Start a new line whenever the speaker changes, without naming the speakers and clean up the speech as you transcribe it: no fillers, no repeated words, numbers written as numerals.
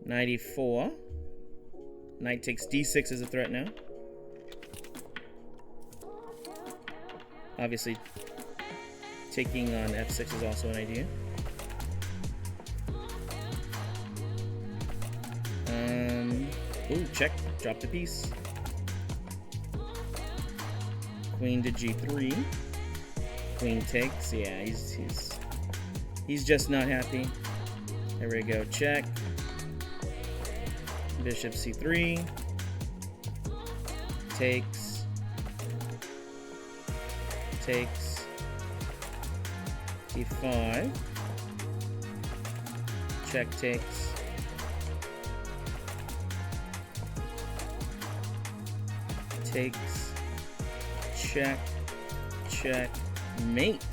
Knight e4. Knight takes d6 as a threat now. Obviously, taking on f6 is also an idea. Ooh, check. Drop the piece. Queen to g3. Queen takes. Yeah, he's just not happy. There we go. Check. Bishop c3. Takes. Takes. d5. Check takes. Takes. Check. Check. Mate.